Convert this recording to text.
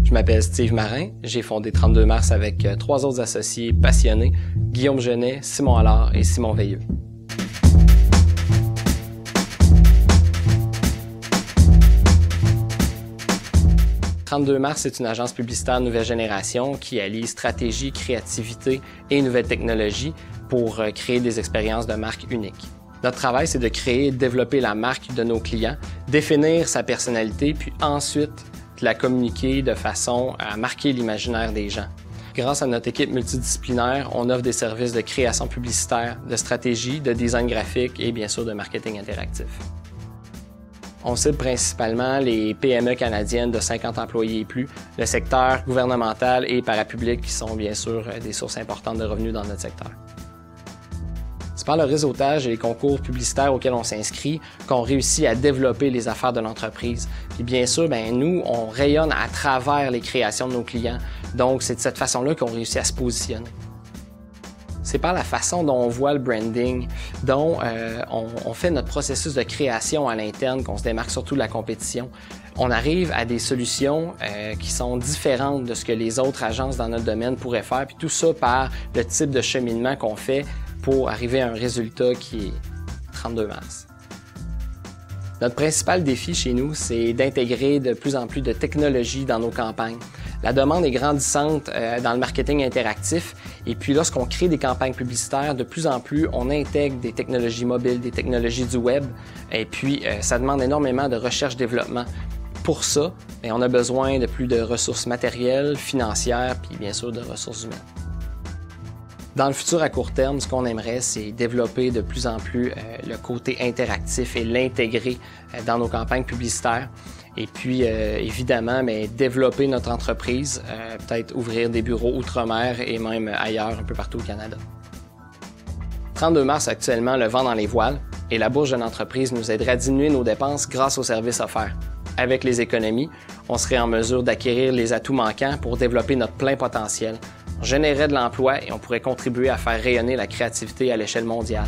Je m'appelle Steve Marin, j'ai fondé 32 Mars avec 3 autres associés passionnés, Guillaume Genet, Simon Allard et Simon Veilleux. « 32 Mars » est une agence publicitaire nouvelle génération qui allie stratégie, créativité et nouvelles technologies pour créer des expériences de marque uniques. Notre travail, c'est de créer et de développer la marque de nos clients, définir sa personnalité, puis ensuite la communiquer de façon à marquer l'imaginaire des gens. Grâce à notre équipe multidisciplinaire, on offre des services de création publicitaire, de stratégie, de design graphique et bien sûr de marketing interactif. On cible principalement les PME canadiennes de 50 employés et plus, le secteur gouvernemental et parapublic qui sont bien sûr des sources importantes de revenus dans notre secteur. C'est par le réseautage et les concours publicitaires auxquels on s'inscrit qu'on réussit à développer les affaires de l'entreprise. Puis bien sûr, nous, on rayonne à travers les créations de nos clients. Donc, c'est de cette façon-là qu'on réussit à se positionner. C'est par la façon dont on voit le branding, dont on fait notre processus de création à l'interne, qu'on se démarque surtout de la compétition. On arrive à des solutions qui sont différentes de ce que les autres agences dans notre domaine pourraient faire, puis tout ça par le type de cheminement qu'on fait pour arriver à un résultat qui est 32 mars. Notre principal défi chez nous, c'est d'intégrer de plus en plus de technologies dans nos campagnes. La demande est grandissante dans le marketing interactif et puis lorsqu'on crée des campagnes publicitaires, de plus en plus, on intègre des technologies mobiles, des technologies du web et puis ça demande énormément de recherche-développement. Pour ça, on a besoin de plus de ressources matérielles, financières puis bien sûr de ressources humaines. Dans le futur à court terme, ce qu'on aimerait, c'est développer de plus en plus le côté interactif et l'intégrer dans nos campagnes publicitaires. Et puis, évidemment, développer notre entreprise, peut-être ouvrir des bureaux outre-mer et même ailleurs, un peu partout au Canada. 32 Mars, actuellement, le vent dans les voiles et la bourse d'une entreprise nous aiderait à diminuer nos dépenses grâce aux services offerts. Avec les économies, on serait en mesure d'acquérir les atouts manquants pour développer notre plein potentiel. On générerait de l'emploi et on pourrait contribuer à faire rayonner la créativité à l'échelle mondiale.